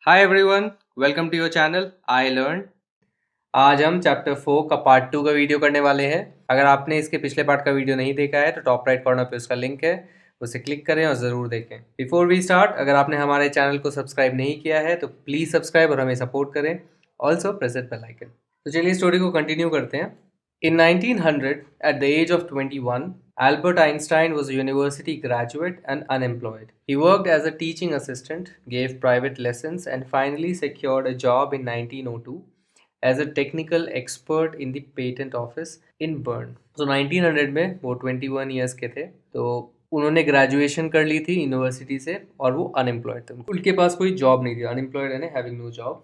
Hi everyone, welcome to your channel I learn. आज हम chapter 4 का पार्ट 2 का वीडियो करने वाले हैं। अगर आपने इसके पिछले पार्ट का वीडियो नहीं देखा है तो टॉप राइट कॉर्नर पे उसका लिंक है, उसे क्लिक करें और ज़रूर देखें। बिफोर वी स्टार्ट, अगर आपने हमारे चैनल को सब्सक्राइब नहीं किया है तो प्लीज़ सब्सक्राइब और हमें सपोर्ट करें। Also press the bell icon. तो चलिए स्टोरी को कंटिन्यू करते हैं। In 1900, at the age of 21, Albert Einstein was a university graduate and unemployed. He worked as a teaching assistant, gave private lessons, and finally secured a job in 1902 as a technical expert in the patent office in Bern. So 1900 में वो 21 years के थे, तो उन्होंने graduation कर ली थी university से और वो अनएम्प्लॉयड थे। उनके पास कोई जॉब नहीं थी, अनएम्प्लॉयड यानी having no job.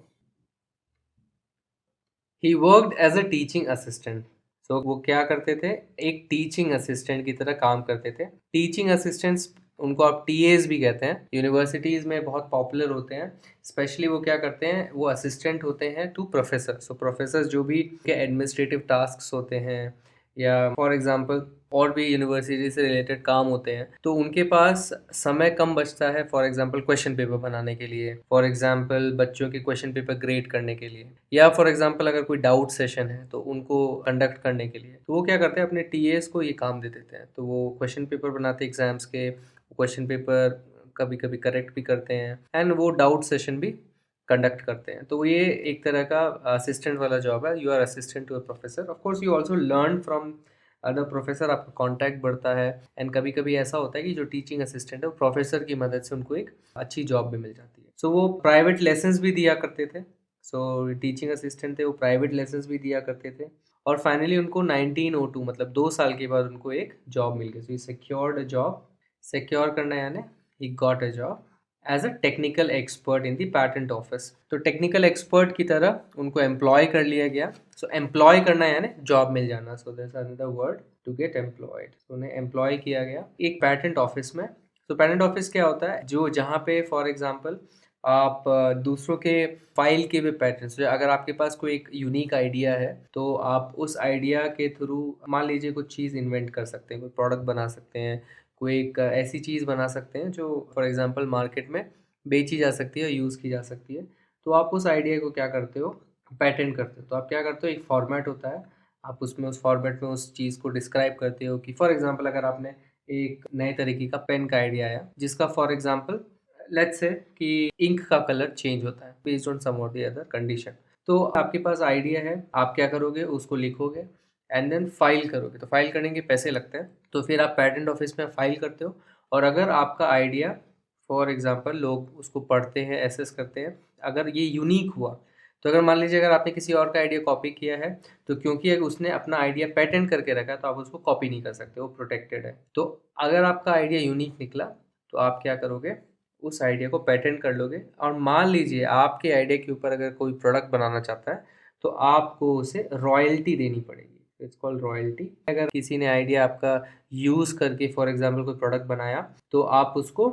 He worked as a teaching assistant. So वो क्या करते थे, एक टीचिंग असिस्टेंट की तरह काम करते थे। टीचिंग असिस्टेंट्स, उनको आप टीएस भी कहते हैं, यूनिवर्सिटीज़ में बहुत पॉपुलर होते हैं। स्पेशली वो क्या करते हैं, वो असिस्टेंट होते हैं टू प्रोफेसर। सो प्रोफेसर जो भी के एडमिनिस्ट्रेटिव टास्क होते हैं या फॉर एग्जांपल और भी यूनिवर्सिटी से रिलेटेड काम होते हैं, तो उनके पास समय कम बचता है। फॉर एग्जांपल क्वेश्चन पेपर बनाने के लिए, फॉर एग्जांपल बच्चों के क्वेश्चन पेपर ग्रेड करने के लिए, या फॉर एग्जांपल अगर कोई डाउट सेशन है तो उनको कंडक्ट करने के लिए, तो वो क्या करते हैं, अपने टीएस को ये काम दे देते हैं। तो वो क्वेश्चन पेपर बनाते हैं एग्जाम्स के, क्वेश्चन पेपर कभी कभी करेक्ट भी करते हैं एंड वो डाउट सेशन भी कंडक्ट करते हैं। तो ये एक तरह का असिस्टेंट वाला जॉब है। You are assistant to a professor. Of course you also learn from other professor, आपका कांटेक्ट बढ़ता है एंड कभी कभी ऐसा होता है कि जो टीचिंग असिस्टेंट है वो प्रोफेसर की मदद से उनको एक अच्छी जॉब भी मिल जाती है। सो वो प्राइवेट लेसन्स भी दिया करते थे। सो टीचिंग असिस्टेंट थे, वो प्राइवेट लेसन्स भी दिया करते थे और फाइनली उनको 1902 मतलब 2 साल के बाद उनको एक जॉब मिल गई। So he secured a job. Secure करना यानी he got a job as a technical expert in the patent office. तो टेक्निकल एक्सपर्ट की तरह उनको एम्प्लॉय कर लिया गया। सो एम्प्लॉय करना यानी जॉब मिल जाना। So that's another word to get employed. तो उन्हें एम्प्लॉय किया गया एक पैटेंट ऑफिस में। तो पैटेंट ऑफिस क्या होता है, जो जहाँ पे फॉर एग्जांपल आप दूसरों के फाइल के भी पैटर्न्स, अगर आपके पास कोई एक यूनिक आइडिया है तो आप उस आइडिया के थ्रू मान लीजिए कुछ चीज़ इन्वेंट कर सकते हैं, कोई प्रोडक्ट बना सकते हैं, कोई एक ऐसी चीज़ बना सकते हैं जो फॉर एग्जांपल मार्केट में बेची जा सकती है, यूज़ की जा सकती है। तो आप उस आइडिया को क्या करते हो, पैटेंट करते हो। तो आप क्या करते हो, एक फॉर्मेट होता है, आप उसमें उस फॉर्मेट में उस चीज़ को डिस्क्राइब करते हो कि फॉर एग्जांपल अगर आपने एक नए तरीके का पेन का आइडिया आया जिसका फॉर एग्जांपल लेट्स से कि इंक का कलर चेंज होता है बेस्ड ऑन सम और द अदर कंडीशन। तो आपके पास आइडिया है, आप क्या करोगे, उसको लिखोगे एंड देन फाइल करोगे। तो फाइल करने के पैसे लगते हैं, तो फिर आप पेटेंट ऑफिस में फाइल करते हो। और अगर आपका आइडिया फॉर एग्जांपल लोग उसको पढ़ते हैं, एसेस करते हैं, अगर ये यूनिक हुआ, तो अगर मान लीजिए अगर आपने किसी और का आइडिया कॉपी किया है, तो क्योंकि अगर उसने अपना आइडिया पेटेंट करके रखा है तो आप उसको कॉपी नहीं कर सकते, वो प्रोटेक्टेड है। तो अगर आपका आइडिया यूनिक निकला तो आप क्या करोगे, उस आइडिया को पेटेंट कर लोगे। और मान लीजिए आपके आइडिया के ऊपर अगर कोई प्रोडक्ट बनाना चाहता है तो आपको उसे रॉयल्टी देनी पड़ेगी। It's called royalty. अगर किसी ने आइडिया आपका यूज़ करके फॉर एग्जांपल कोई प्रोडक्ट बनाया तो आप उसको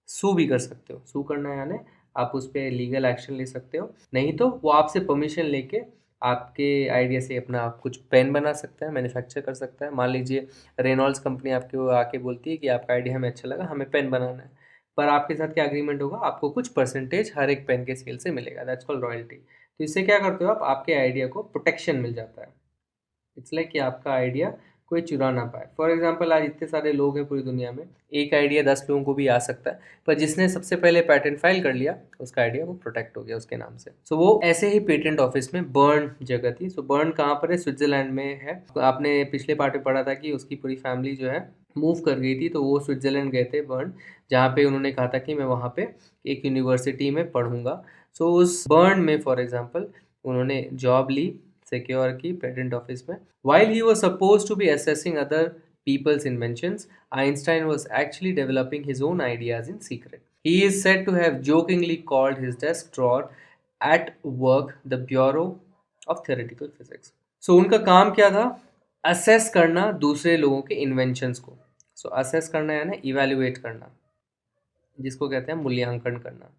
सू भी कर सकते हो। सू करना यानी आप उस पर लीगल एक्शन ले सकते हो, नहीं तो वो आपसे परमिशन लेके आपके आइडिया से अपना कुछ पेन बना सकता है, मैन्युफैक्चर कर सकता है। मान लीजिए रेनॉल्ड्स कंपनी आपको आके बोलती है कि आपका आइडिया हमें अच्छा लगा, हमें पेन बनाना है, पर आपके साथ क्या एग्रीमेंट होगा, आपको कुछ परसेंटेज हर एक पेन के सेल से मिलेगा। That's called royalty. तो इससे क्या करते हो आप, आपके आइडिया को प्रोटेक्शन मिल जाता है। इसलिए कि आपका आइडिया कोई चुरा ना पाए। फॉर एग्जांपल आज इतने सारे लोग हैं पूरी दुनिया में, एक आइडिया 10 लोगों को भी आ सकता है, पर जिसने सबसे पहले पेटेंट फाइल कर लिया उसका आइडिया वो प्रोटेक्ट हो गया उसके नाम से। सो वो ऐसे ही पेटेंट ऑफिस में बर्न जगह थी। सो बर्न कहाँ पर है, स्विट्जरलैंड में है। तो आपने पिछले पार्ट में पढ़ा था कि उसकी पूरी फैमिली जो है मूव कर गई थी, तो वो स्विट्जरलैंड गए थे बर्न, जहाँ पे उन्होंने कहा था कि मैं वहाँ पे एक यूनिवर्सिटी में पढ़ूंगा। सो उस बर्न में फॉर एग्जाम्पल उन्होंने जॉब ली, सिक्योर की पेटेंट ऑफिस में। While he was supposed to be assessing other people's inventions, Einstein was actually developing his own ideas in secret. He is said to have jokingly called his desk drawer at work the Bureau of Theoretical Physics. So उनका काम क्या था, assess करना दूसरे लोगों के inventions को। सो assess करना यानी इवेल्युएट करना, जिसको कहते हैं मूल्यांकन करना।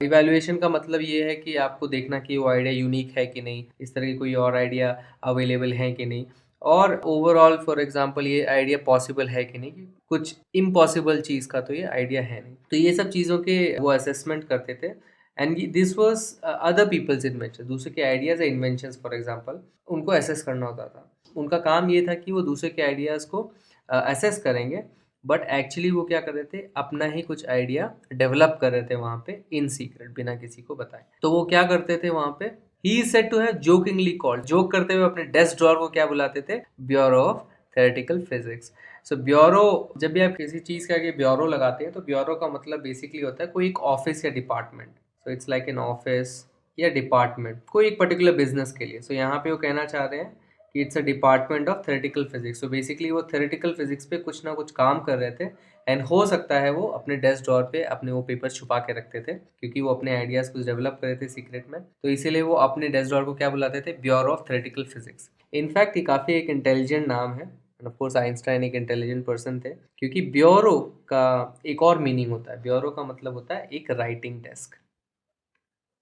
इवैल्यूएशन का मतलब ये है कि आपको देखना कि वो आइडिया यूनिक है कि नहीं, इस तरह की कोई और आइडिया अवेलेबल है कि नहीं, और ओवरऑल फॉर एग्जांपल ये आइडिया पॉसिबल है कि नहीं, कुछ इम्पॉसिबल चीज़ का तो ये आइडिया है नहीं। तो ये सब चीज़ों के वो असेसमेंट करते थे and this was other people's invention, दूसरे के आइडियाज या इन्वेंशंस फॉर एग्जांपल उनको असेस करना होता था। उनका काम ये था कि वो दूसरे के आइडियाज़ को असेस करेंगे, बट एक्चुअली वो क्या कर रहे थे, अपना ही कुछ आइडिया डेवलप कर रहे थे वहाँ पे इन सीक्रेट, बिना किसी को बताए। तो वो क्या करते थे वहाँ पे, he is said to have jokingly called, joke करते हुए अपने डेस्क ड्रॉअर को क्या बुलाते थे, bureau of theoretical physics. So bureau, जब भी आप किसी चीज़ के आगे ब्यूरो लगाते हैं तो ब्यूरो का मतलब बेसिकली होता है कोई एक ऑफिस या department. So it's like an office या डिपार्टमेंट कोई एक पर्टिकुलर बिजनेस के लिए। सो यहाँ पे वो कहना चाह रहे हैं कि it's a department of theoretical physics. So basically वो थ्योरेटिकल फिजिक्स पे कुछ ना कुछ काम कर रहे थे, एंड हो सकता है वो अपने डेस्क ड्रॉअर पे अपने वो पेपर छुपा के रखते थे, क्योंकि वो अपने आइडियाज़ कुछ डेवलप कर रहे थे सीक्रेट में। तो इसीलिए वो अपने डेस्क ड्रॉअर को क्या बुलाते थे, bureau of theoretical physics. In fact ये काफ़ी एक इंटेलिजेंट नाम है, एंड ऑफ कोर्स आइंस्टाइन एक इंटेलिजेंट पर्सन थे, क्योंकि ब्यूरो का एक और मीनिंग होता है। ब्यूरो का मतलब होता है एक राइटिंग डेस्क।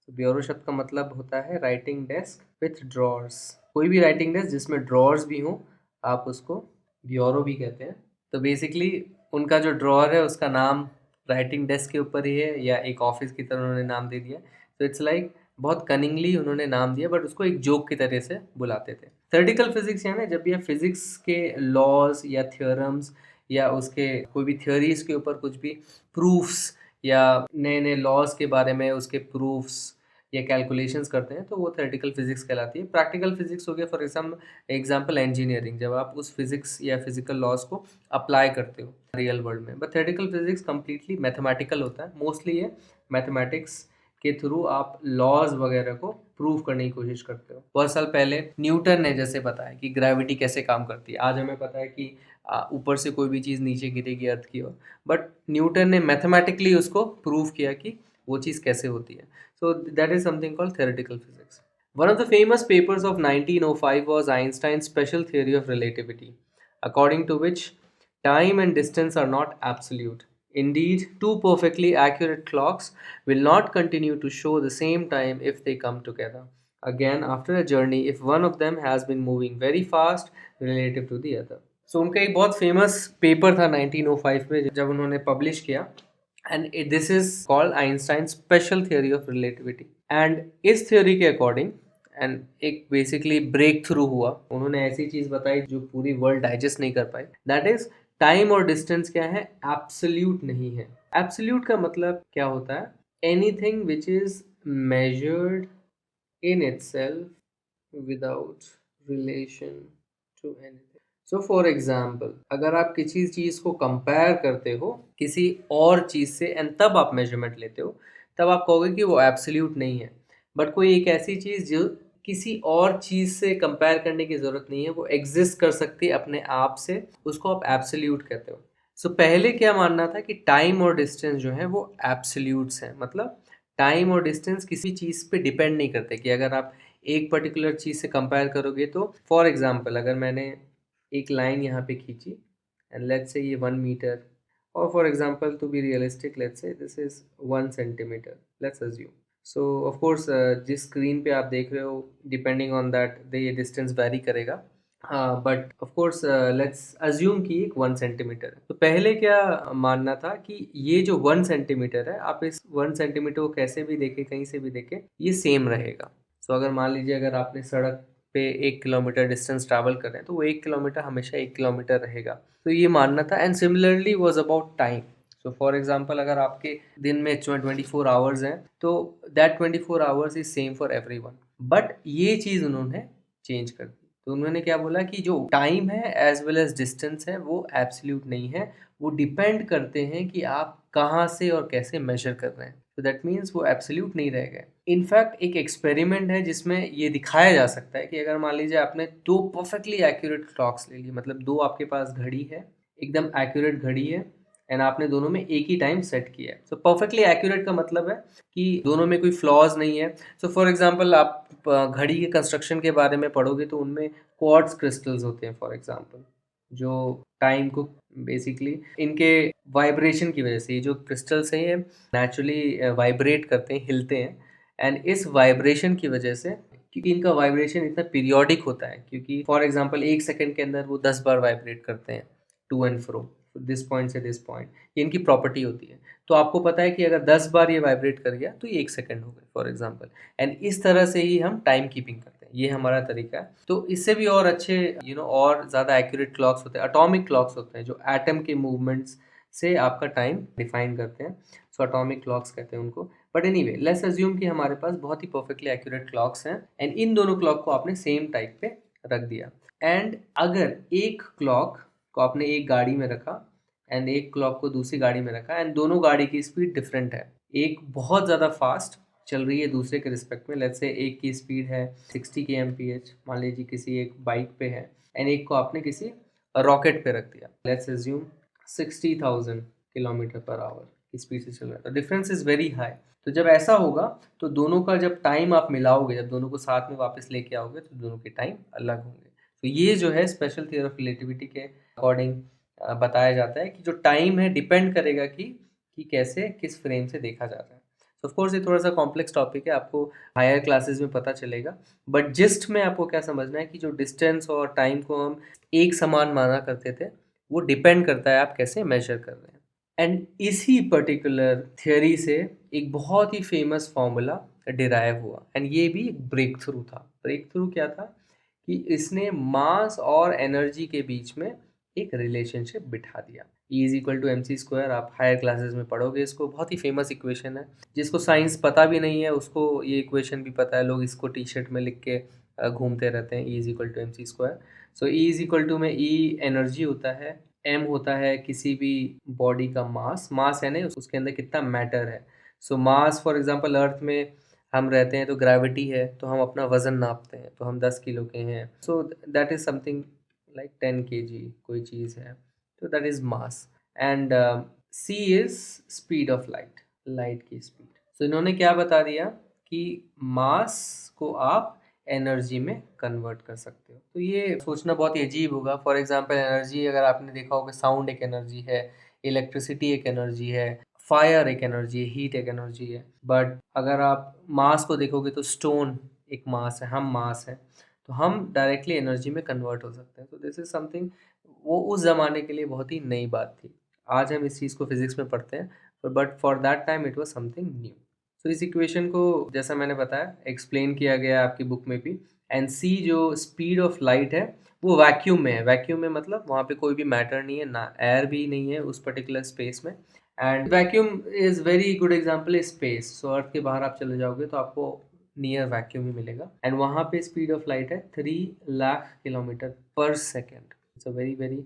तो ब्यूरो शब्द का मतलब होता है राइटिंग डेस्क विथ ड्रॉर्स। कोई भी राइटिंग डेस्क जिसमें ड्रॉर्स भी हों, आप उसको ब्यूरो भी कहते हैं। तो बेसिकली उनका जो ड्रॉअर है उसका नाम राइटिंग डेस्क के ऊपर ही है, या एक ऑफिस की तरह उन्होंने नाम दे दिया। तो इट्स लाइक बहुत कनिंगली उन्होंने नाम दिया, बट उसको एक जोक की तरह से बुलाते थे। थ्योरेटिकल फिजिक्स यानी जब भी आप फिजिक्स के लॉज या थ्योरम्स या उसके कोई भी थ्योरीज के ऊपर कुछ भी प्रूफ्स या नए नए लॉज के बारे में उसके प्रूफ्स या कैलकुलेशंस करते हैं, तो वो थ्योरेटिकल फिजिक्स कहलाती है। प्रैक्टिकल फिजिक्स हो गया फॉर एग्जाम्पल इंजीनियरिंग, जब आप उस फिजिक्स या फिजिकल लॉज को अप्लाई करते हो रियल वर्ल्ड में। But theoretical physics completely mathematical होता है। मोस्टली ये मैथमेटिक्स के थ्रू आप लॉज वगैरह को प्रूव करने की कोशिश करते हो। बहुत साल पहले न्यूटन ने जैसे बताया कि ग्रेविटी कैसे काम करती है, आज हमें पता है कि ऊपर से कोई भी चीज़ नीचे गिरेगी अर्थ की ओर, बट न्यूटन ने मैथमेटिकली उसको प्रूव किया कि वो चीज़ कैसे होती है। So that is something called theoretical physics. One of the famous papers of 1905 was Einstein's special theory of relativity, according to which time and distance are not absolute. Indeed, two perfectly accurate clocks will not continue to show the same time if they come together again after a journey if one of them has been moving very fast relative to the other. So उनका एक बहुत famous paper था 1905 में जब उन्होंने publish किया, and this is called Einstein special theory of relativity. And इस theory के अकॉर्डिंग एंड एक बेसिकली ब्रेक थ्रू हुआ, उन्होंने ऐसी चीज बताई जो पूरी वर्ल्ड डाइजेस्ट नहीं कर पाई। दैट इज टाइम और डिस्टेंस क्या है, एब्सोल्यूट नहीं है। एब्सोल्यूट का मतलब क्या होता है, anything which is measured in itself without relation to anything. So for example, अगर आप किसी चीज़ को कंपेयर करते हो किसी और चीज़ से एंड तब आप मेजरमेंट लेते हो, तब आप कहोगे कि वो एब्सोल्यूट नहीं है। बट कोई एक ऐसी चीज़ जो किसी और चीज़ से कंपेयर करने की ज़रूरत नहीं है, वो एग्जिस्ट कर सकती है अपने आप से, उसको आप एब्सोल्यूट कहते हो। सो पहले क्या मानना था कि टाइम और डिस्टेंस जो है वो एब्सोल्यूट्स हैं, मतलब टाइम और डिस्टेंस किसी चीज़ पे डिपेंड नहीं करते कि अगर आप एक पर्टिकुलर चीज़ से कंपेयर करोगे तो फॉर एग्जाम्पल अगर मैंने एक लाइन यहाँ पे खींची एंड लेट्स से ये 1 मीटर, और for example to be realistic let's say this is 1 centimetre, let's assume. So of course जिस स्क्रीन पे आप देख रहे हो डिपेंडिंग ऑन दैट ये डिस्टेंस वेरी करेगा, हाँ, but of course let's assume कि एक 1 सेंटीमीटर है। तो पहले क्या मानना था कि ये जो 1 सेंटीमीटर है, आप इस 1 सेंटीमीटर को कैसे भी देखें, कहीं से भी देखें, ये सेम रहेगा। सो अगर मान लीजिए अगर आपने सड़क पे 1 किलोमीटर डिस्टेंस ट्रैवल कर रहे हैं तो वो 1 किलोमीटर हमेशा 1 किलोमीटर रहेगा। तो ये मानना था। And similarly was about time. So for example अगर आपके दिन में 24 आवर्स हैं तो that 24 hours is same for every one. But ये चीज़ उन्होंने चेंज कर दी। तो उन्होंने क्या बोला कि जो टाइम है एज वेल एज डिस्टेंस है वो एब्सोल्यूट नहीं है, वो डिपेंड करते हैं कि आप कहाँ से और कैसे मेजर कर रहे हैं। तो दैट मीन्स वो एब्सोल्यूट नहीं रह गए। इनफैक्ट एक एक्सपेरिमेंट है जिसमें ये दिखाया जा सकता है कि अगर मान लीजिए आपने 2 परफेक्टली एक्यूरेट क्लॉक्स ले ली, मतलब 2 आपके पास घड़ी है, एकदम एक्यूरेट घड़ी है, एंड आपने दोनों में एक ही टाइम सेट किया है। सो परफेक्टली एक्यूरेट का मतलब है कि दोनों में कोई फ्लॉज नहीं है। सो फॉर एग्जांपल आप घड़ी के कंस्ट्रक्शन के बारे में पढ़ोगे तो उनमें क्वार्ट्ज क्रिस्टल्स होते हैं फॉर एग्जांपल, जो टाइम को बेसिकली इनके वाइब्रेशन की वजह से, ये जो क्रिस्टल्स हैं ये नेचुरली वाइब्रेट करते हैं, हिलते हैं, एंड इस वाइब्रेशन की वजह से, क्योंकि इनका वाइब्रेशन इतना पीरियोडिक होता है, क्योंकि फॉर एग्जांपल 1 सेकंड के अंदर वो 10 बार वाइब्रेट करते हैं to and fro, this point से दिस पॉइंट, ये इनकी प्रॉपर्टी होती है। तो आपको पता है कि अगर 10 बार ये वाइब्रेट कर गया तो ये 1 सेकंड हो गए फॉर एग्जांपल। एंड इस तरह से ही हम टाइम कीपिंग करते हैं, ये हमारा तरीका है। तो इससे भी और अच्छे और ज़्यादा एक्यूरेट क्लॉक्स होते हैं, एटॉमिक क्लॉक्स होते हैं जो एटम के मूवमेंट्स से आपका टाइम डिफाइन करते हैं। सो एटॉमिक क्लॉक्स कहते हैं उनको। बट एनीवे, लेट्स अज्यूम कि हमारे पास बहुत ही परफेक्टली एक्यूरेट क्लॉक्स हैं एंड इन दोनों क्लॉक को आपने सेम टाइप पे रख दिया। एंड अगर एक क्लॉक को आपने एक गाड़ी में रखा एंड एक क्लॉक को दूसरी गाड़ी में रखा एंड दोनों गाड़ी की स्पीड डिफरेंट है, एक बहुत ज़्यादा फास्ट चल रही है दूसरे के रिस्पेक्ट में, लेट्स से एक की स्पीड है 60 kmph, मान लीजिए किसी एक बाइक पे है, एंड एक को आपने किसी रॉकेट पे रख दिया, let's assume 60,000 kilometre per hour की स्पीड से चल रहा है, तो डिफरेंस इज़ वेरी हाई। तो जब ऐसा होगा तो दोनों का जब टाइम आप मिलाओगे, जब दोनों को साथ में वापस लेके आओगे तो दोनों के टाइम अलग होंगे। तो ये जो है स्पेशल थियरी ऑफ रिलेटिविटी के अकॉर्डिंग बताया जाता है कि जो टाइम है डिपेंड करेगा कि कैसे किस फ्रेम से देखा जाता है। ऑफ कोर्स ये थोड़ा सा कॉम्प्लेक्स टॉपिक है, आपको हायर क्लासेस में पता चलेगा, बट जिस्ट में आपको क्या समझना है कि जो डिस्टेंस और टाइम को हम एक समान माना करते थे वो डिपेंड करता है आप कैसे मेजर कर रहे हैं। एंड इसी पर्टिकुलर थियोरी से एक बहुत ही फेमस फॉर्मूला डिराइव हुआ एंड ये भी ब्रेक थ्रू था। ब्रेक थ्रू क्या था कि इसने मास और एनर्जी के बीच में एक रिलेशनशिप बिठा दिया। E is equal to M C square, आप हायर क्लासेस में पढ़ोगे इसको, बहुत ही फेमस इक्वेशन है। जिसको साइंस पता भी नहीं है उसको ये इक्वेशन भी पता है, लोग इसको टी शर्ट में लिख के घूमते रहते हैं, E is equal to M C square. So E is equal to में E एनर्जी होता है, M होता है किसी भी बॉडी का मास, मास है ना उसके अंदर कितना मैटर है। सो मास फॉर एग्जांपल अर्थ में हम रहते हैं तो ग्रेविटी है, तो हम अपना वजन नापते हैं तो हम 10 किलो के हैं, so that is something like 10 kg कोई चीज़ है, तो that is mass. And c is speed of light, light की स्पीड। सो इन्होंने क्या बता दिया कि मास को आप एनर्जी में कन्वर्ट कर सकते हो। तो ये सोचना बहुत ही अजीब होगा। फॉर एग्जांपल एनर्जी, अगर आपने देखा होगा साउंड एक एनर्जी है, इलेक्ट्रिसिटी एक एनर्जी है, फायर एक एनर्जी है, हीट एक एनर्जी है। बट अगर आप मास को देखोगे तो स्टोन एक मास है, हम मास है, तो हम डायरेक्टली एनर्जी में कन्वर्ट हो सकते हैं। तो दिस इज समथिंग, वो उस ज़माने के लिए बहुत ही नई बात थी। आज हम इस चीज़ को फिजिक्स में पढ़ते हैं, but for that time it was something new. तो इस इक्वेशन को जैसा मैंने बताया एक्सप्लेन किया गया है आपकी बुक में भी। एंड सी जो स्पीड ऑफ लाइट है वो वैक्यूम में है। वैक्यूम में मतलब वहाँ पे कोई भी मैटर नहीं है, ना एयर भी नहीं है उस पर्टिकुलर स्पेस में। And vacuum is very good example is space. So earth के बाहर आप चले जाओगे तो आपको नियर वैक्यूम ही मिलेगा, एंड वहाँ पे स्पीड ऑफ लाइट है 3 लाख किलोमीटर पर second. It's a very very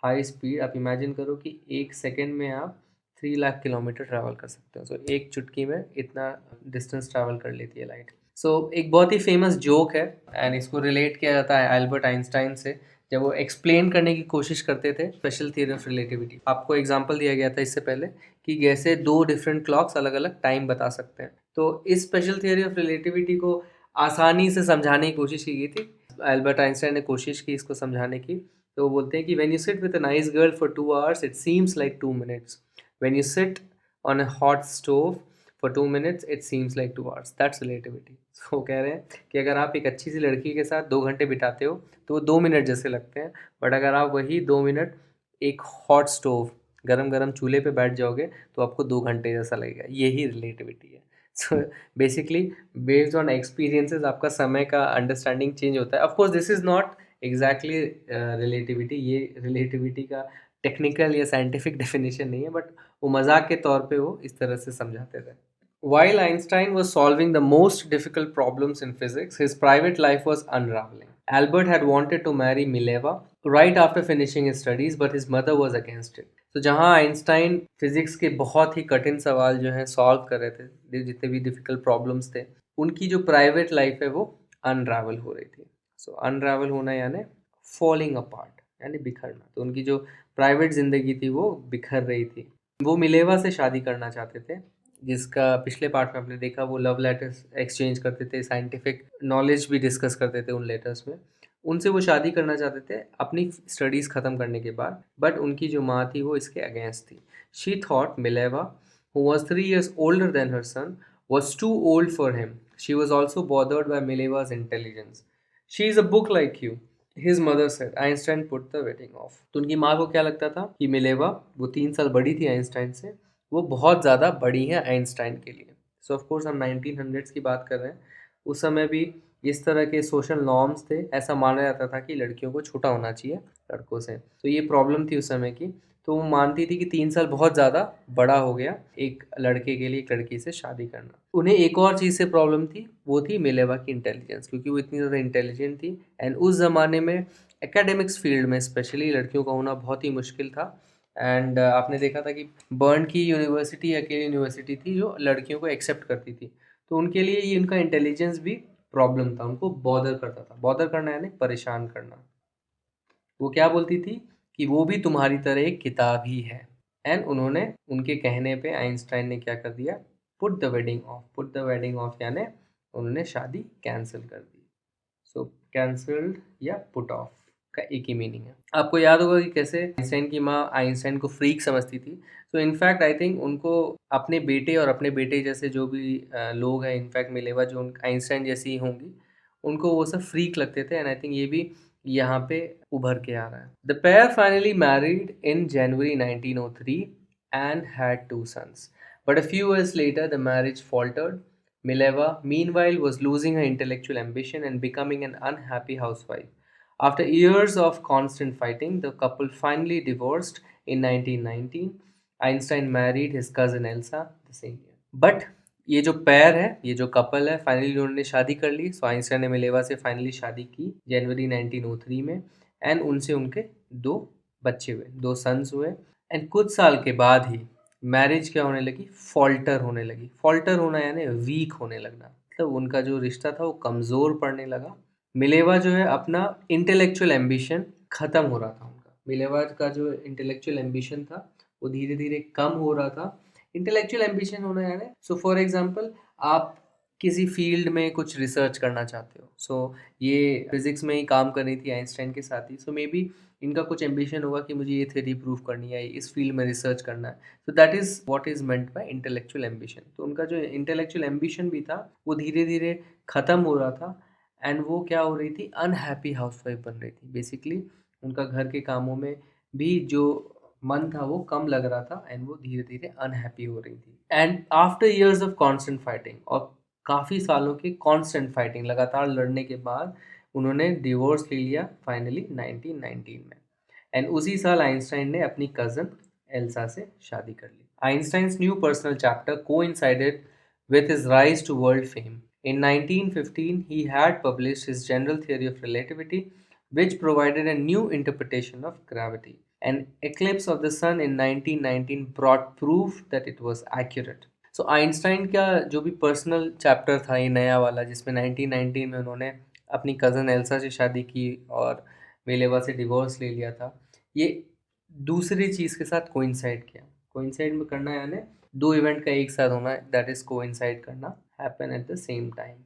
high speed. आप इमेजिन करो कि एक सेकेंड में आप 3 लाख किलोमीटर ट्रैवल कर सकते हो। सो एक चुटकी में इतना डिस्टेंस ट्रैवल कर लेती है लाइट। सो एक बहुत ही फेमस जोक है एंड इसको रिलेट किया जाता है एल्बर्ट आइंस्टाइन से, जब वो एक्सप्लेन करने की कोशिश करते थे स्पेशल थियरी ऑफ रिलेटिविटी। आपको एग्जांपल दिया गया था इससे पहले कि कैसे दो डिफरेंट क्लॉक्स अलग अलग टाइम बता सकते हैं। तो इस स्पेशल थियरी ऑफ रिलेटिविटी को आसानी से समझाने की कोशिश की गई थी। एल्बर्ट आइंस्टाइन ने कोशिश की इसको समझाने की। तो वो बोलते हैं कि when you sit with a nice girl for 2 hours it seems like 2 minutes, when you sit on a hot stove for 2 minutes it seems like 2 hours, that's relativity. वो कह रहे हैं कि अगर आप एक अच्छी सी लड़की के साथ 2 घंटे बिताते हो तो वो 2 मिनट जैसे लगते हैं, बट अगर आप वही 2 मिनट एक हॉट स्टोव गरम गरम चूल्हे पे बैठ जाओगे तो आपको 2 घंटे जैसा लगेगा। यही रिलेटिविटी है। So basically based on experiences आपका समय का अंडरस्टैंडिंग चेंज होता है। Of course this is not exactly relativity, ये रिलेटिविटी का टेक्निकल या साइंटिफिक डेफिनेशन नहीं है, बट वो मजाक के तौर पे वो इस तरह से समझाते थे। While Einstein was solving the most difficult problems in physics, his private life was unraveling. Albert had wanted to marry Mileva right after finishing his studies, but his mother was against it. तो जहाँ Einstein physics के बहुत ही कठिन सवाल जो हैं solve कर रहे थे, जितने भी डिफिकल्ट प्रॉब्लम्स थे, उनकी जो प्राइवेट लाइफ है वो अनरावल हो रही थी। सो अनरावल होना यानी फॉलिंग अपार्ट, यानी बिखरना। तो उनकी जो प्राइवेट जिंदगी थी वो बिखर रही थी। वो मिलेवा से शादी करना चाहते थे, जिसका पिछले पार्ट में आपने देखा वो लव लेटर्स एक्सचेंज करते थे, साइंटिफिक नॉलेज भी डिस्कस करते थे उन लेटर्स में। उनसे वो शादी करना चाहते थे अपनी स्टडीज़ ख़त्म करने के बाद, बट उनकी जो माँ थी वो इसके अगेंस्ट थी। She thought Mileva, who was 3 years older than her son, was too old for him. She was also bothered by Mileva's intelligence. She is a book like you, his mother said. Einstein put the wedding off. तो उनकी माँ को क्या लगता था कि Mileva, वो 3 साल बड़ी थी आइंस्टाइन से, वो बहुत ज़्यादा बड़ी हैं आइंस्टाइन के लिए। सो ऑफ कोर्स हम 1900s की बात कर रहे हैं। उस समय भी इस तरह के सोशल नॉर्म्स थे, ऐसा माना जाता था कि लड़कियों को छोटा होना चाहिए लड़कों से। तो ये प्रॉब्लम थी उस समय की। तो वो मानती थी कि 3 साल बहुत ज़्यादा बड़ा हो गया एक लड़के के लिए एक लड़की से शादी करना। उन्हें एक और चीज़ से प्रॉब्लम थी, वो थी मिलेवा की इंटेलिजेंस, क्योंकि वो इतनी ज़्यादा इंटेलिजेंट थी। एंड उस ज़माने में एकेडमिक्स फील्ड में स्पेशली लड़कियों का होना बहुत ही मुश्किल था। एंड आपने देखा था कि बर्न की यूनिवर्सिटी अकेली यूनिवर्सिटी थी जो लड़कियों को एक्सेप्ट करती थी। तो उनके लिए ये उनका इंटेलिजेंस भी प्रॉब्लम था, उनको बॉदर करता था। बॉदर करना यानी परेशान करना। वो क्या बोलती थी कि वो भी तुम्हारी तरह एक किताब ही है। एंड उन्होंने उनके कहने पे आइंस्टाइन ने क्या कर दिया, put the wedding of. Put the wedding of यानी उन्होंने शादी कैंसिल कर दी। सो कैंसल्ड या पुट ऑफ का एक ही मीनिंग है। आपको याद होगा कि कैसे आइंस्टाइन की माँ आइंस्टाइन को फ्रीक समझती थी। तो इनफैक्ट आई थिंक उनको अपने बेटे और अपने बेटे जैसे जो भी लोग हैं, इनफैक्ट मिलेवा जो आइंस्टाइन जैसी ही होंगी, उनको वो सब फ्रीक लगते थे। एंड आई थिंक ये भी यहाँ पे उभर के आ रहा है। The pair finally married in January 1903 and had 2 sons. But a few years later, the marriage faltered. Mileva, meanwhile, was losing her intellectual ambition and becoming an unhappy housewife. After years of constant fighting, the couple finally divorced in 1919. Einstein married his cousin Elsa the same year. But ये जो पैर है, ये जो couple है, finally उन्होंने शादी कर ली। सो आइंस्टाइन ने मिलेवा से फाइनली शादी की जनवरी 1903 में। एंड उनसे उनके 2 बच्चे हुए, 2 सन्स हुए। एंड कुछ साल के बाद ही मैरिज क्या होने लगी, फॉल्टर होने लगी। फॉल्टर होना यानी वीक होने लगना, मतलब उनका जो रिश्ता था वो कमज़ोर पड़ने लगा। मिलेवा जो है अपना इंटेलेक्चुअल एम्बिशन ख़त्म हो रहा था उनका। मिलेवा का जो इंटेलेक्चुअल एम्बिशन था वो धीरे धीरे कम हो रहा था। इंटेलेक्चुअल एम्बिशन होना यानी, सो फॉर एग्जांपल आप किसी फील्ड में कुछ रिसर्च करना चाहते हो। सो ये फिजिक्स में ही काम कर रही थी आइंस्टाइन के साथ ही। सो मे बी इनका कुछ एम्बिशन होगा कि मुझे ये थ्योरी प्रूव करनी है, इस फील्ड में रिसर्च करना है। तो that is what is meant by intellectual ambition. तो उनका जो इंटेलेक्चुअल एम्बिशन भी था वो धीरे धीरे ख़त्म हो रहा था। एंड वो क्या हो रही थी, अनहैप्पी हाउसवाइफ बन रही थी। बेसिकली उनका घर के कामों में भी जो मन था वो कम लग रहा था। एंड वो धीरे धीरे अनहैप्पी हो रही थी। And after years of constant fighting, और काफ़ी सालों की कॉन्स्टेंट फाइटिंग, लगातार लड़ने के बाद उन्होंने डिवोर्स ले लिया फाइनली 1919 में। एंड उसी साल आइंस्टाइन ने अपनी कज़न एल्सा से शादी कर ली। Einstein's new personal chapter coincided with his rise to world fame. In 1915, he had published his general theory of relativity, which provided a new interpretation of gravity. An eclipse of the sun in 1919 brought proof that it was accurate. So Einstein का जो भी personal chapter था ये नया वाला, जिसमें 1919 में उन्होंने अपनी कज़न एल्सा से शादी की और मिलेवा से डिवोर्स ले लिया था, ये दूसरी चीज़ के साथ कोइंसाइड किया। कोइंसाइड में करना यानी 2 इवेंट का एक साथ होना, दैट इज़ कोइंसाइड करना, happen at the same time.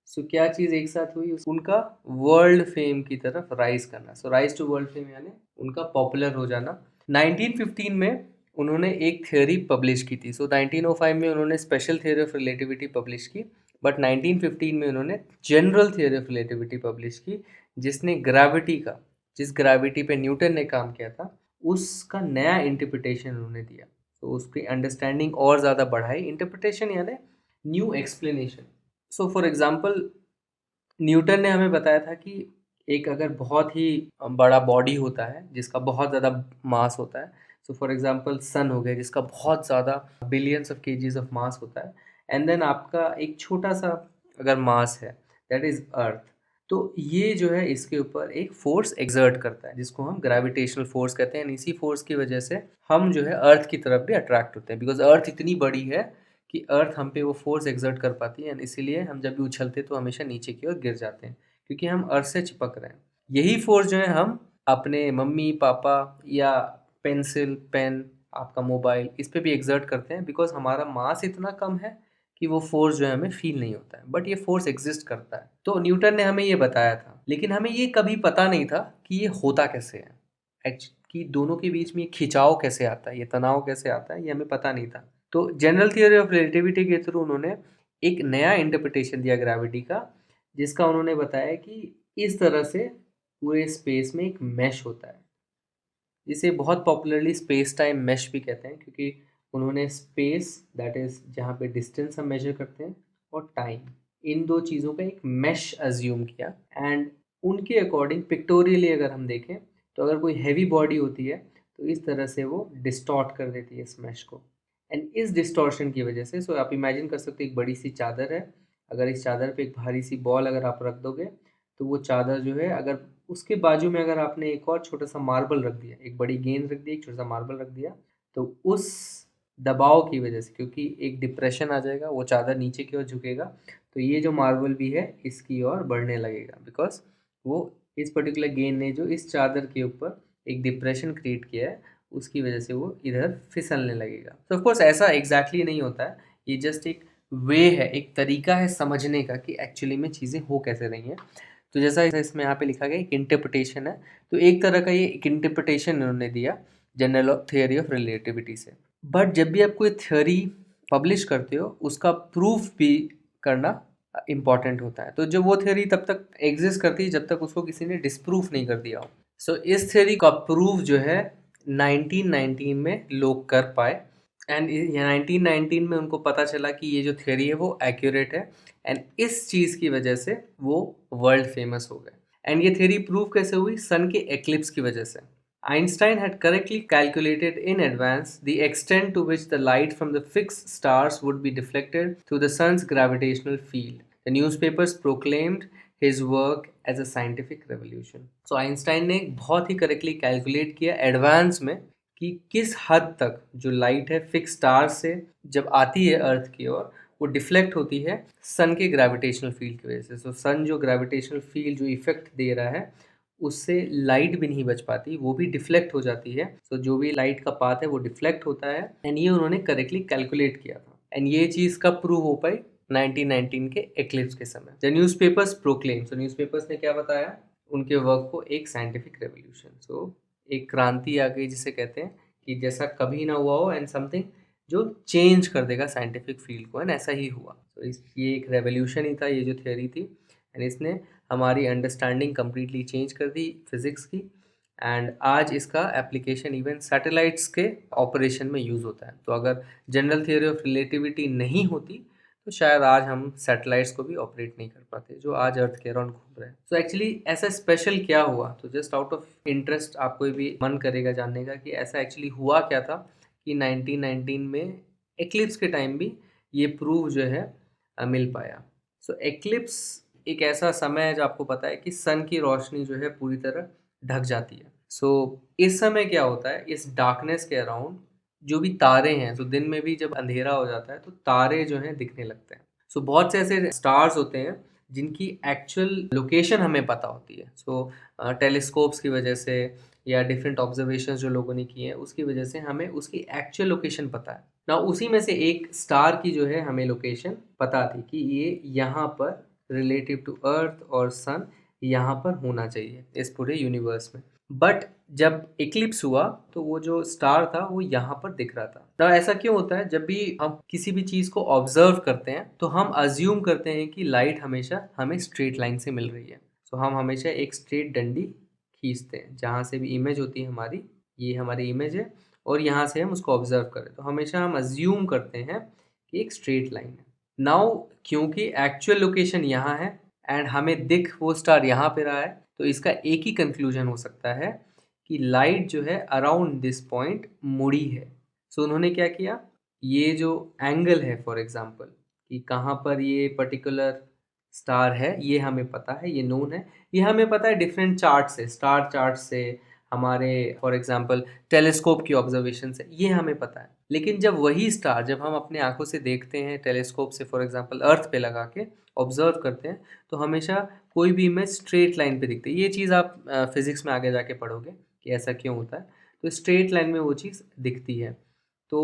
So क्या चीज़ एक साथ हुई, उनका वर्ल्ड फेम की तरफ राइज करना। सो राइज टू वर्ल्ड फेम यानी उनका पॉपुलर हो जाना। 1915 में उन्होंने एक थ्योरी पब्लिश की थी। सो 1905 में उन्होंने special theory of relativity publish की, बट 1915 में उन्होंने general theory of relativity publish की, जिसने ग्रेविटी का, जिस ग्रेविटी पे न्यूटन ने काम किया था, उसका नया इंटरप्रिटेशन उन्होंने दिया। तो उसकी अंडरस्टैंडिंग और ज़्यादा बढ़ाई। इंटरप्रिटेशन यानी new explanation. So for example Newton ने हमें बताया था कि एक अगर बहुत ही बड़ा बॉडी होता है जिसका बहुत ज़्यादा मास होता है, सो फॉर एग्जांपल सन हो गया जिसका बहुत ज़्यादा billions of KGs of mass होता है, एंड देन आपका एक छोटा सा अगर मास है, दैट इज़ अर्थ। तो ये जो है इसके ऊपर एक फोर्स एक्सर्ट करता है जिसको हम ग्रेविटेशनल फोर्स कहते हैं। इसी फोर्स की वजह से हम जो है अर्थ की तरफ भी अट्रैक्ट होते हैं, बिकॉज अर्थ इतनी बड़ी है कि अर्थ हम पे वो फोर्स एक्सर्ट कर पाती है। इसीलिए हम जब भी उछलते तो हमेशा नीचे की ओर गिर जाते हैं, क्योंकि हम अर्थ से चिपक रहे हैं। यही फोर्स जो है हम अपने मम्मी पापा या पेंसिल पेन, आपका मोबाइल, इस पे भी एक्सर्ट करते हैं, बिकॉज हमारा मास इतना कम है कि वो फोर्स जो है हमें फील नहीं होता है, बट ये फोर्स एग्जिस्ट करता है। तो न्यूटन ने हमें ये बताया था, लेकिन हमें ये कभी पता नहीं था कि ये होता कैसे है, कि दोनों के बीच में ये खिंचाव कैसे आता है, ये तनाव कैसे आता है, ये हमें पता नहीं था। तो जनरल थियोरी ऑफ रिलेटिविटी के थ्रू उन्होंने एक नया इंटरप्रिटेशन दिया ग्रेविटी का, जिसका उन्होंने बताया कि इस तरह से पूरे स्पेस में एक मैश होता है, जिसे बहुत पॉपुलरली स्पेस टाइम मैश भी कहते हैं, क्योंकि उन्होंने स्पेस, दैट इज जहाँ पे डिस्टेंस हम मेजर करते हैं, और टाइम, इन दो चीज़ों का एक मैश अज्यूम किया। एंड उनके अकॉर्डिंग पिक्टोरियली अगर हम देखें तो अगर कोई हैवी बॉडी होती है तो इस तरह से वो डिस्टॉर्ट कर देती है इस मैश को। एंड इस डिस्टॉर्शन की वजह से, सो आप इमेजिन कर सकते हो एक बड़ी सी चादर है, अगर इस चादर पे एक भारी सी बॉल अगर आप रख दोगे तो वो चादर जो है, अगर उसके बाजू में अगर आपने एक और छोटा सा मार्बल रख दिया, एक बड़ी गेंद रख दी, एक छोटा सा मार्बल रख दिया, तो उस दबाव की वजह से, क्योंकि एक डिप्रेशन आ जाएगा, वो चादर नीचे की ओर झुकेगा, तो ये जो मार्बल भी है इसकी ओर बढ़ने लगेगा, बिकॉज वो इस पर्टिकुलर गेंद ने जो इस चादर के ऊपर एक डिप्रेशन क्रिएट किया है, उसकी वजह से वो इधर फिसलने लगेगा। तो ऑफ कोर्स ऐसा एग्जैक्टली नहीं होता है, ये जस्ट एक वे है, एक तरीका है समझने का कि एक्चुअली में चीज़ें हो कैसे रही हैं। तो जैसा इसमें यहाँ पे लिखा गया एक इंटरप्रिटेशन है, तो एक तरह का ये एक इंटरप्रिटेशन उन्होंने दिया जनरल थियोरी ऑफ रिलेटिविटी से। बट जब भी आप कोई थ्योरी पब्लिश करते हो उसका प्रूफ भी करना इम्पॉर्टेंट होता है। तो जब वो थ्योरी तब तक एग्जिस्ट करती है जब तक उसको किसी ने डिस्प्रूफ नहीं कर दिया हो। सो इस थ्योरी का प्रूफ जो है 1919 में लोग कर पाए। एंड 1919 में उनको पता चला कि ये जो थ्योरी है वो एक्यूरेट है, एंड इस चीज़ की वजह से वो वर्ल्ड फेमस हो गए। एंड ये थ्योरी प्रूव कैसे हुई? सन के एक्लिप्स की वजह से। Einstein had correctly calculated in advance the extent to which the light from the fixed stars would be deflected through the sun's gravitational field. The newspapers proclaimed his work as a scientific revolution. So Einstein ने बहुत ही correctly calculate किया advance में कि किस हद तक जो light है फिक्स स्टार से जब आती है अर्थ की ओर, वो डिफ्लेक्ट होती है सन के ग्रेविटेशनल फील्ड की वजह से। सो सन जो ग्रेविटेशनल फील्ड जो इफेक्ट दे रहा है उससे लाइट भी नहीं बच पाती, वो भी डिफ्लेक्ट हो जाती है। सो जो भी लाइट का पाथ है वो डिफ्लेक्ट होता है, एंड ये उन्होंने करेक्टली कैलकुलेट किया था। एंड ये चीज़ कब प्रूव हो पाई? 1919 के एक्लिप्स के समय। The newspapers proclaim, so newspapers ने क्या बताया? उनके वर्क को एक साइंटिफिक रेवोल्यूशन, सो एक क्रांति आ गई जिसे कहते हैं कि जैसा कभी ना हुआ हो, एंड समथिंग जो चेंज कर देगा साइंटिफिक फील्ड को, एंड ऐसा ही हुआ। तो ये एक रेवोल्यूशन ही था, ये जो थ्योरी थी, एंड इसने हमारी अंडरस्टैंडिंग कम्प्लीटली चेंज कर दी फिज़िक्स की। एंड आज इसका एप्लीकेशन इवन सैटेलाइट्स के ऑपरेशन में यूज़ होता है। तो अगर जनरल थियोरी ऑफ रिलेटिविटी नहीं होती तो शायद आज हम सैटेलाइट्स को भी ऑपरेट नहीं कर पाते जो आज अर्थ के अराउंड घूम रहे हैं। सो एक्चुअली ऐसा स्पेशल क्या हुआ? तो जस्ट आउट ऑफ इंटरेस्ट आपको भी मन करेगा जानने का कि ऐसा एक्चुअली हुआ क्या था कि 1919 में एक्लिप्स के टाइम भी ये प्रूव जो है मिल पाया। सो एक्लिप्स एक ऐसा समय है जो आपको पता है कि सन की रोशनी जो है पूरी तरह ढक जाती है। सो इस समय क्या होता है, इस डार्कनेस के अराउंड जो भी तारे हैं, तो दिन में भी जब अंधेरा हो जाता है तो तारे जो हैं दिखने लगते हैं। सो बहुत से ऐसे स्टार्स होते हैं जिनकी एक्चुअल लोकेशन हमें पता होती है। सो टेलीस्कोप्स की वजह से या डिफरेंट ऑब्जर्वेशंस जो लोगों ने किए हैं उसकी वजह से हमें उसकी एक्चुअल लोकेशन पता है ना। उसी में से एक स्टार की जो है हमें लोकेशन पता थी कि ये यहाँ पर रिलेटिव टू अर्थ और सन यहाँ पर होना चाहिए इस पूरे यूनिवर्स में। बट जब इक्लिप्स हुआ तो वो जो स्टार था वो यहाँ पर दिख रहा था। तो ऐसा क्यों होता है? जब भी हम किसी भी चीज़ को ऑब्जर्व करते हैं तो हम अज्यूम करते हैं कि लाइट हमेशा हमें स्ट्रेट लाइन से मिल रही है। सो हम हमेशा एक स्ट्रेट डंडी खींचते हैं, जहाँ से भी इमेज होती है हमारी, ये हमारी इमेज है, और यहाँ से हम उसको ऑब्जर्व करें तो हमेशा हम अज्यूम करते हैं कि एक स्ट्रेट लाइन है। नाउ क्योंकि एक्चुअल लोकेशन यहाँ है एंड हमें दिख वो स्टार यहाँ पे रहा है, तो इसका एक ही कंक्लूजन हो सकता है कि लाइट जो है अराउंड दिस पॉइंट मुड़ी है। सो उन्होंने क्या किया, ये जो एंगल है फॉर एग्जांपल कि कहाँ पर ये पर्टिकुलर स्टार है, ये हमें पता है, ये नोन है, ये हमें पता है डिफरेंट चार्ट से, स्टार चार्ट से, हमारे फॉर एग्जांपल टेलीस्कोप की ऑब्जर्वेशन से, ये हमें पता है। लेकिन जब वही स्टार जब हम अपने आंखों से देखते हैं टेलीस्कोप से, फॉर एग्जांपल अर्थ पे लगा के ऑब्जर्व करते हैं, तो हमेशा कोई भी इमेज स्ट्रेट लाइन पे दिखती है। ये चीज़ आप फिजिक्स में आगे जाके पढ़ोगे कि ऐसा क्यों होता है। तो स्ट्रेट लाइन में वो चीज़ दिखती है। तो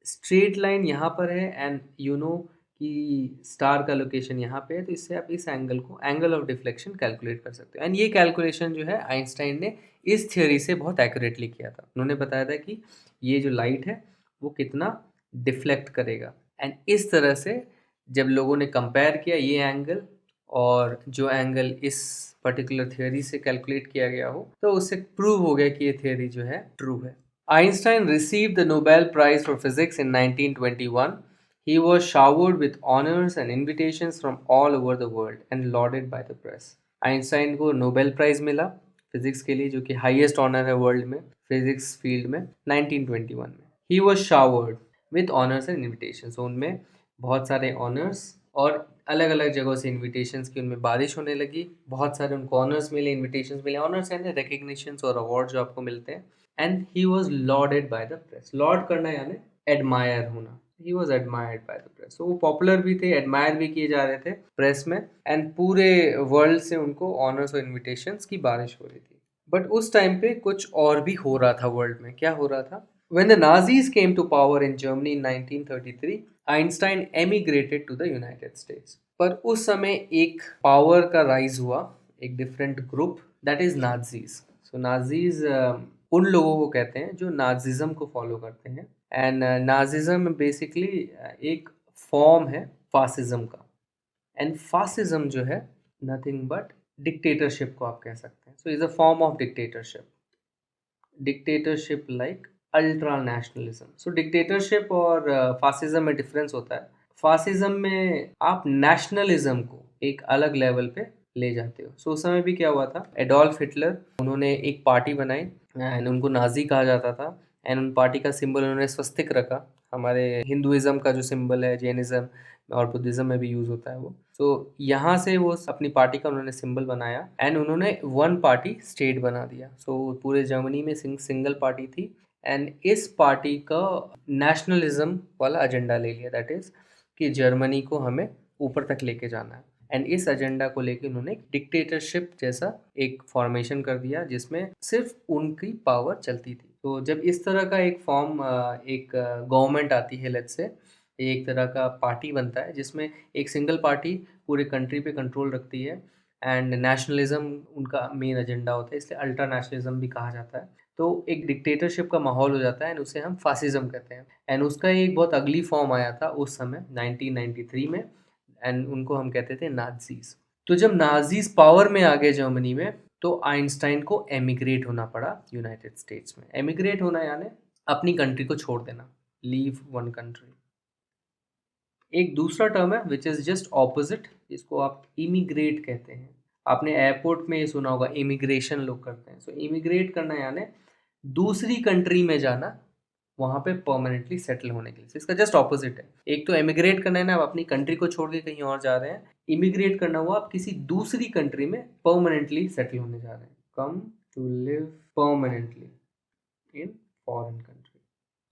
स्ट्रेट लाइन यहाँ पर है एंड यू नो कि स्टार का लोकेशन यहाँ पे है, तो इससे आप इस एंगल को एंगल ऑफ डिफ्लेक्शन कैलकुलेट कर सकते हो। एंड ये कैलकुलेशन जो है आइंस्टाइन ने इस थ्योरी से बहुत एक्यूरेटली किया था। उन्होंने बताया था कि ये जो लाइट है वो कितना डिफ्लेक्ट करेगा, एंड इस तरह से जब लोगों ने कंपेयर किया ये एंगल और जो एंगल इस पर्टिकुलर थ्योरी से कैलकुलेट किया गया हो, तो उससे प्रूव हो गया कि ये थ्योरी जो है ट्रू है। Einstein received the Nobel Prize for Physics in 1921. He was showered with honors and invitations from all over the world and lauded by the press. Einstein को नोबेल प्राइज मिला physics के लिए, जो कि highest honour है world में physics field में, 1921 में. He was showered with honours and invitation. उनमें बहुत सारे ऑनर्स और अलग अलग जगहों से इन्विटेशंस की उनमें बारिश होने लगी. बहुत सारे उनको ऑनर्स मिले, इन्विटेशंस मिले. ऑनर्स यानी रिकग्निशंस और अवार्ड जो आपको मिलते हैं. And he was loaded by the press. Lord करना यानी एडमायर होना. He was admired by the press. वो पॉपुलर भी थे, एडमायर भी किए जा रहे थे प्रेस में, एंड पूरे वर्ल्ड से उनको ऑनर्स और इन्विटेशंस की बारिश हो रही थी. बट उस टाइम पे कुछ और भी हो रहा था वर्ल्ड में. क्या हो रहा था? When the Nazis came to power in Germany in 1933, Einstein emigrated to the United States. पर उस समय एक पावर का राइज हुआ, एक different group, that is Nazis. So Nazis उन लोगों को कहते हैं जो नाजिज्म को फॉलो करते हैं. एंड नाजिज्म बेसिकली एक फॉर्म है फासिज्म का. एंड फासिज्म जो है नथिंग बट डिक्टेटरशिप को आप कह सकते हैं. So is a form of dictatorship. Dictatorship like ultra nationalism. So dictatorship और फासिज्म में डिफरेंस होता है. फासिज्म में आप नेशनलिज्म को एक अलग लेवल पे ले जाते हो. सो उस समय भी क्या हुआ था, एडोल्फ हिटलर, उन्होंने एक पार्टी बनाई एंड उनको नाजी कहा जाता था. एंड उन पार्टी का सिंबल उन्होंने स्वस्तिक रखा. हमारे हिंदुइज्म का जो सिंबल है, जैनिज्म और बुद्धिज्म में भी यूज होता है वो. तो यहाँ से वो अपनी पार्टी का उन्होंने सिंबल बनाया एंड उन्होंने वन पार्टी स्टेट बना दिया. सो पूरे जर्मनी में सिंगल पार्टी थी. एंड इस पार्टी का नेशनलिज्म वाला एजेंडा ले लिया, दैट इज कि जर्मनी को हमें ऊपर तक लेके जाना है. एंड इस एजेंडा को लेके उन्होंने एक डिक्टेटरशिप जैसा एक फॉर्मेशन कर दिया जिसमें सिर्फ उनकी पावर चलती थी. तो जब इस तरह का एक फॉर्म, एक गवर्नमेंट आती है, लेट्स से एक तरह का पार्टी बनता है जिसमें एक सिंगल पार्टी पूरे कंट्री पे कंट्रोल रखती है एंड नेशनलिज्म उनका मेन एजेंडा होता है, इसलिए अल्ट्रा नेशनलिज्म भी कहा जाता है. तो एक डिक्टेटरशिप का माहौल हो जाता है एंड उसे हम फासिज्म कहते हैं. एंड उसका एक बहुत अगली फॉर्म आया था उस समय 1993 में एंड उनको हम कहते थे नाजीज. तो जब नाजीज पावर में आ गए जर्मनी में, तो आइंस्टाइन को एमिग्रेट होना पड़ा यूनाइटेड स्टेट्स में. एमिग्रेट होना यानी अपनी कंट्री को छोड़ देना, लीव वन कंट्री. एक दूसरा टर्म है विच इज जस्ट ऑपोजिट, इसको आप इमिग्रेट कहते हैं. आपने एयरपोर्ट में ये सुना होगा, इमिग्रेशन लोग करते हैं. सो इमिग्रेट करना यानी दूसरी कंट्री में जाना, वहाँ पे परमानेंटली सेटल होने के लिए. इसका जस्ट ऑपोजिट है. एक तो एमिग्रेट करना है ना, आप अपनी कंट्री को छोड़ के कहीं और जा रहे हैं. इमिग्रेट करना हुआ आप किसी दूसरी कंट्री में परमानेंटली सेटल होने जा रहे हैं. Come to live permanently in foreign country.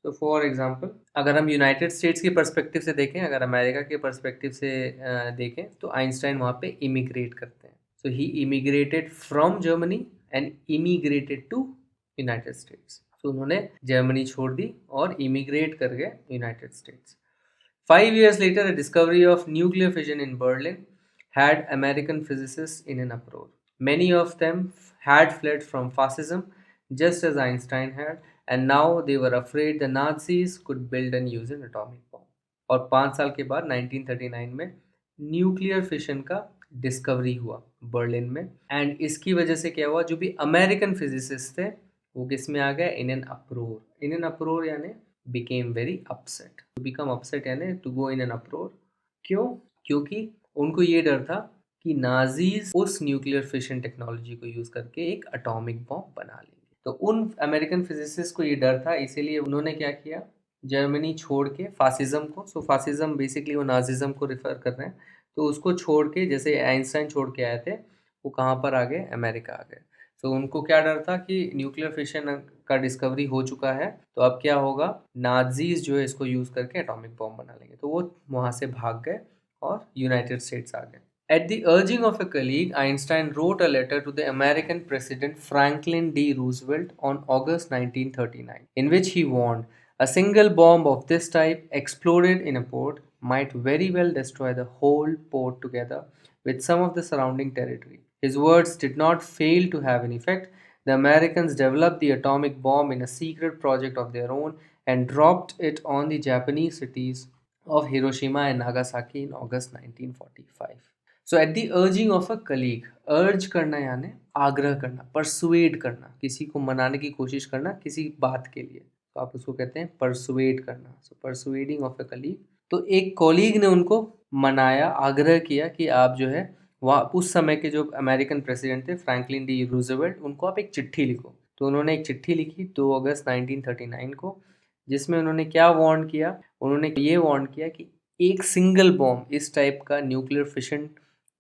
तो फॉर एग्जाम्पल, अगर हम यूनाइटेड स्टेट्स के पर्सपेक्टिव से देखें, अगर अमेरिका के पर्सपेक्टिव से देखें, तो आइंस्टाइन वहाँ पे इमिग्रेट करते हैं. So he immigrated from Germany and immigrated to United States. तो उन्होंने जर्मनी छोड़ दी और इमिग्रेट कर गए United States. 5 years later, a discovery of nuclear fission in Berlin had American physicists in an uproar. Many of them had fled from fascism, just as Einstein had, and now they were afraid the Nazis could build and use an atomic bomb. और 5 साल के बाद 1939 में nuclear fission का discovery हुआ Berlin में. And इसकी वजह से क्या हुआ, जो भी अमेरिकन फिजिसिस्ट थे वो किस में आ गए, इन एन अप्रोर. इन एन अप्रोर यानी became very upset. To become upset यानी to go in an uproar. क्यों? क्योंकि उनको ये डर था कि नाजीज उस न्यूक्लियर फिशन टेक्नोलॉजी को यूज करके एक एटॉमिक बॉम्ब बना लेंगे. तो उन अमेरिकन फिजिसिस्ट को ये डर था, इसीलिए उन्होंने क्या किया, जर्मनी छोड़ के फासिज्म को, सो फासिज्म बेसिकली वो नाजिज्म को रिफर कर रहे हैं, तो उसको छोड़ के, जैसे आइंस्टाइन छोड़ के आए थे, वो कहाँ पर आ गए, अमेरिका आ गए. तो उनको क्या डर था कि न्यूक्लियर फिशन का डिस्कवरी हो चुका है, तो अब क्या होगा, नाजीज जो है इसको यूज करके एटॉमिक बॉम्ब बना लेंगे. तो वो वहां से भाग गए और यूनाइटेड स्टेट्स आ गए. At the urging of a colleague, Einstein wrote a letter to the American President Franklin D. Roosevelt on August 1939, in which he warned a single bomb of this type exploded in a port might very well destroy the whole port together with some of the surrounding territory. His words did not fail to have an effect. The Americans developed the atomic bomb in a secret project of their own and dropped it on the Japanese cities of Hiroshima and Nagasaki in August 1945. So at the urging of a colleague, अर्ज करना यानी आग्रह करना, persuade करना, किसी को मनाने की कोशिश करना किसी बात के लिए, तो आप उसको कहते हैं परसुएड करना। सो परसुएडिंग ऑफ अ कलीग, तो एक कॉलीग ने उनको मनाया, आग्रह किया कि आप जो है वहाँ उस समय के जो अमेरिकन प्रेसिडेंट थे फ्रैंकलिन डी रूजवेल्ट, उनको आप एक चिट्ठी लिखो। तो उन्होंने एक चिट्ठी लिखी 2 अगस्त 1939 को, जिसमें उन्होंने क्या वार्न किया, उन्होंने ये वार्न किया कि एक सिंगल बॉम्ब इस टाइप का न्यूक्लियर फिशन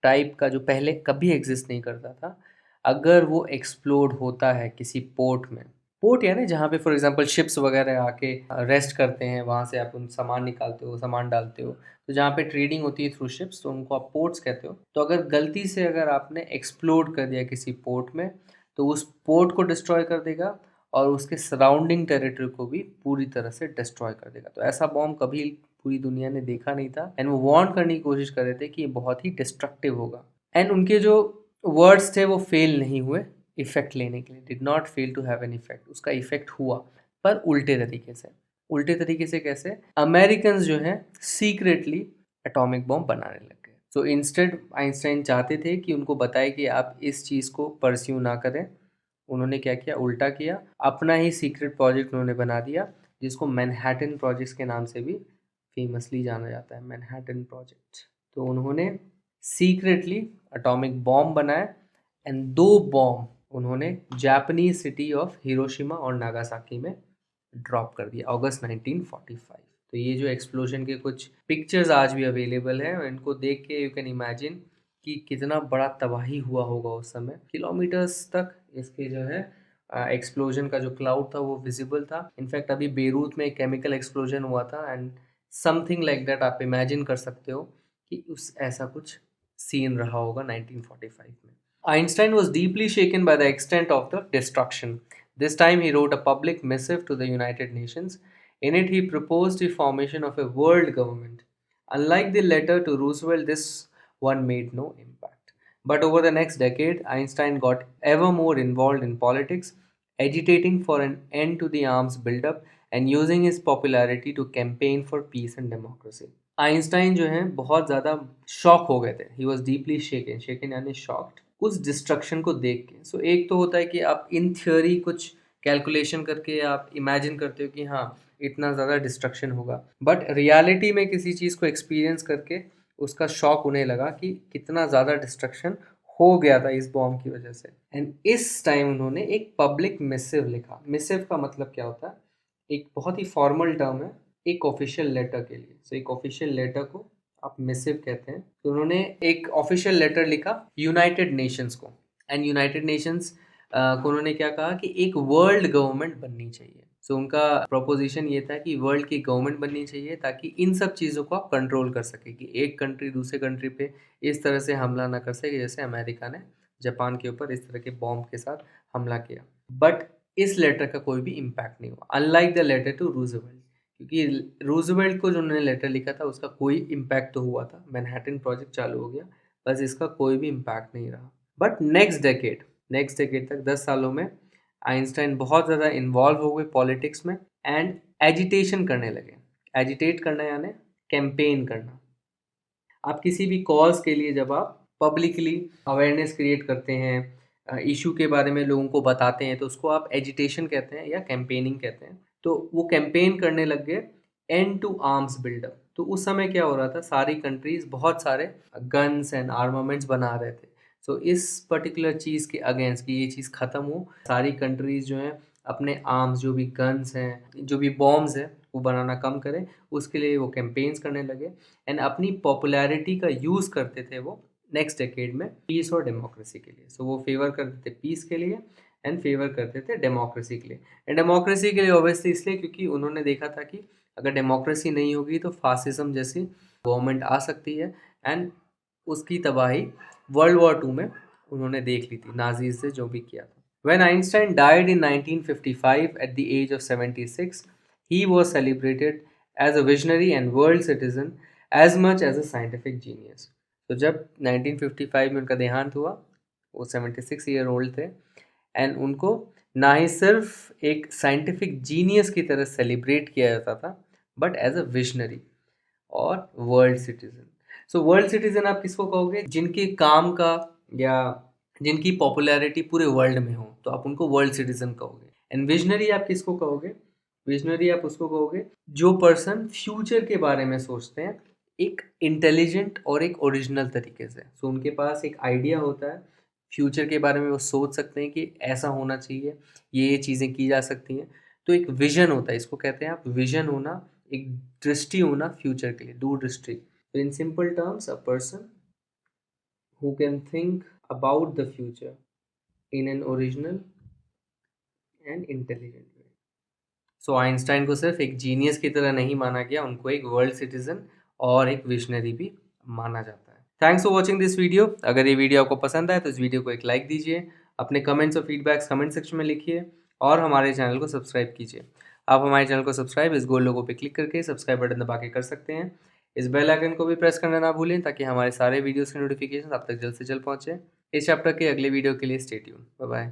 टाइप का जो पहले कभी एग्जिस्ट नहीं करता था, अगर वो एक्सप्लोड होता है किसी पोर्ट में, पोर्ट यानी जहाँ पे फॉर एग्जांपल शिप्स वगैरह आके रेस्ट करते हैं, वहाँ से आप उन सामान निकालते हो, सामान डालते हो, तो जहाँ पे ट्रेडिंग होती है थ्रू शिप्स, तो उनको आप पोर्ट्स कहते हो। तो अगर गलती से अगर आपने एक्सप्लोड कर दिया किसी पोर्ट में, तो उस पोर्ट को डिस्ट्रॉय कर देगा और उसके सराउंडिंग टेरिटरी को भी पूरी तरह से डिस्ट्रॉय कर देगा। तो ऐसा बॉम्ब कभी पूरी दुनिया ने देखा नहीं था, एंड वो वार्न करने की कोशिश कर रहे थे कि ये बहुत ही डिस्ट्रक्टिव होगा। एंड उनके जो वर्ड्स थे वो फेल नहीं हुए इफेक्ट लेने के लिए, did not fail to have an effect. उसका इफेक्ट हुआ, पर उल्टे तरीके से। उल्टे तरीके से कैसे? अमेरिकन जो हैं सीक्रेटली एटॉमिक बॉम्ब बनाने लग गए। सो इंस्टेड आइंस्टाइन चाहते थे कि उनको बताए कि आप इस चीज़ को परस्यू ना करें। उन्होंने क्या किया? उल्टा किया, अपना ही सीक्रेट प्रोजेक्ट उन्होंने बना दिया, जिसको मैनहट्टन प्रोजेक्ट के नाम से भी फेमसली जाना जाता है, मैनहट्टन प्रोजेक्ट। तो उन्होंने सीक्रेटली एटॉमिक बॉम्ब बनाया, एंड 2 बॉम्ब उन्होंने जापानीज सिटी ऑफ हिरोशिमा और नागासाकी में ड्रॉप कर दिया अगस्त 1945। तो ये जो एक्सप्लोजन के कुछ पिक्चर्स आज भी अवेलेबल हैं, इनको देख के यू कैन इमेजिन कि कितना बड़ा तबाही हुआ होगा उस समय। किलोमीटर्स तक इसके जो है एक्सप्लोजन का जो क्लाउड था वो विजिबल था। इनफैक्ट अभी बेरूत में एक केमिकल एक्सप्लोजन हुआ था, एंड समथिंग लाइक दैट आप इमेजिन कर सकते हो कि उस ऐसा कुछ सीन रहा होगा 1945 में। Einstein was deeply shaken by the extent of the destruction. This time he wrote a public missive to the United Nations. In it, he proposed the formation of a world government. Unlike the letter to Roosevelt, this one made no impact. But over the next decade, Einstein got ever more involved in politics, agitating for an end to the arms buildup and using his popularity to campaign for peace and democracy. Einstein जो है बहुत ज़्यादा shock हो गए थे, he was deeply शेकन, शेकन यानी shocked, उस destruction को देख के। सो एक तो होता है कि आप इन थियोरी कुछ कैलकुलेशन करके आप इमेजिन करते हो कि हाँ इतना ज़्यादा डिस्ट्रक्शन होगा, बट रियलिटी में किसी चीज़ को एक्सपीरियंस करके उसका शॉक उन्हें लगा कि कितना ज़्यादा डिस्ट्रक्शन हो गया था इस बॉम्ब की वजह से। एंड इस टाइम उन्होंने एक पब्लिक मिसिव लिखा। मिसिव का मतलब क्या होता है? एक बहुत ही फॉर्मल टर्म है एक ऑफिशियल लेटर के लिए। सो एक ऑफिशियल लेटर को आप मिसिव कहते हैं। तो उन्होंने एक ऑफिशियल लेटर लिखा यूनाइटेड नेशंस को, एंड यूनाइटेड नेशंस को उन्होंने क्या कहा कि एक वर्ल्ड गवर्नमेंट बननी चाहिए। सो उनका प्रोपोजिशन ये था कि वर्ल्ड की गवर्नमेंट बननी चाहिए ताकि इन सब चीज़ों को आप कंट्रोल कर सके, कि एक कंट्री दूसरे कंट्री पे इस तरह से हमला ना कर सके जैसे अमेरिका ने जापान के ऊपर इस तरह के बॉम्ब के साथ हमला किया। बट इस लेटर का कोई भी इम्पैक्ट नहीं हुआ, unlike the letter to Roosevelt, क्योंकि रूजवेल्ट को जो उन्होंने लेटर लिखा था उसका कोई इम्पैक्ट तो हुआ था, मैनहट्टन प्रोजेक्ट चालू हो गया, बस इसका कोई भी इम्पैक्ट नहीं रहा। बट नेक्स्ट डेकेड तक 10 सालों में आइंस्टाइन बहुत ज़्यादा इन्वॉल्व हो गए पॉलिटिक्स में, एंड एजिटेशन करने लगे। एजिटेट करना यानी कैंपेन करना। आप किसी भी कॉज के लिए जब आप पब्लिकली अवेयरनेस क्रिएट करते हैं, इशू के बारे में लोगों को बताते हैं, तो उसको आप एजिटेशन कहते हैं या कैंपेनिंग कहते हैं। तो वो कैंपेन करने लग गए एंड टू आर्म्स बिल्डअप। तो उस समय क्या हो रहा था, सारी कंट्रीज बहुत सारे गन्स एंड आर्मामेंट्स बना रहे थे। सो इस पर्टिकुलर चीज़ के अगेंस्ट कि ये चीज़ ख़त्म हो, सारी कंट्रीज जो हैं अपने आर्म्स, जो भी गन्स हैं, जो भी बॉम्ब्स हैं, वो बनाना कम करें, उसके लिए वो कैंपेन्स करने लगे, एंड अपनी पॉपुलैरिटी का यूज़ करते थे वो नेक्स्ट डेकेड में पीस और डेमोक्रेसी के लिए। सो वो फेवर करते थे पीस के लिए एंड फेवर करते थे डेमोक्रेसी के लिए। एंड डेमोक्रेसी के लिए ऑब्वियसली इसलिए क्योंकि उन्होंने देखा था कि अगर डेमोक्रेसी नहीं होगी तो फासिज्म जैसी गवर्नमेंट आ सकती है, एंड उसकी तबाही वर्ल्ड वॉर 2 में उन्होंने देख ली थी, नाजीज से जो भी किया था। When Einstein died in 1955 at the age of 76, he was celebrated as a visionary and world citizen as much as a scientific genius. तो जब 1955 में उनका देहांत हुआ, वो 76 ईयर ओल्ड थे, एंड उनको ना ही सिर्फ एक साइंटिफिक जीनियस की तरह सेलिब्रेट किया जाता था, बट एज अ विजनरी और world citizen. So world citizen आप किसको कहोगे? जिनके काम का या जिनकी पॉपुलैरिटी पूरे वर्ल्ड में हो, तो आप उनको वर्ल्ड सिटीजन कहोगे। एंड विजनरी आप किसको कहोगे? विजनरी आप उसको कहोगे जो पर्सन फ्यूचर के बारे में सोचते हैं एक इंटेलिजेंट और एक ओरिजिनल तरीके से। सो उनके पास एक आइडिया होता है फ्यूचर के बारे में, वो सोच सकते हैं कि ऐसा होना चाहिए, ये चीज़ें की जा सकती हैं। तो एक विजन होता है, इसको कहते हैं आप विजन होना, एक दृष्टि होना फ्यूचर के लिए, दूरदृष्टि। तो in simple terms, a person who can think about the future in an original and intelligent way. So Einstein को सिर्फ एक जीनियस की तरह नहीं माना गया, उनको एक वर्ल्ड सिटीजन और एक विजनरी भी माना जाता है। Thanks for watching this video. अगर ये वीडियो आपको पसंद आए तो इस वीडियो को एक लाइक दीजिए, अपने कमेंट्स और फीडबैक्स कमेंट सेक्शन में लिखिए और हमारे चैनल को सब्सक्राइब कीजिए। आप हमारे चैनल को सब्सक्राइब इस गोल लोगो पे क्लिक करके सब्सक्राइब बटन दबा के कर सकते हैं। इस बेल आइकन को भी प्रेस करना ना भूलें ताकि हमारे सारे वीडियोस के नोटिफिकेशन आप तक जल्द से जल्द पहुंचे। इस चैप्टर के अगले वीडियो के लिए स्टे ट्यून। Bye bye.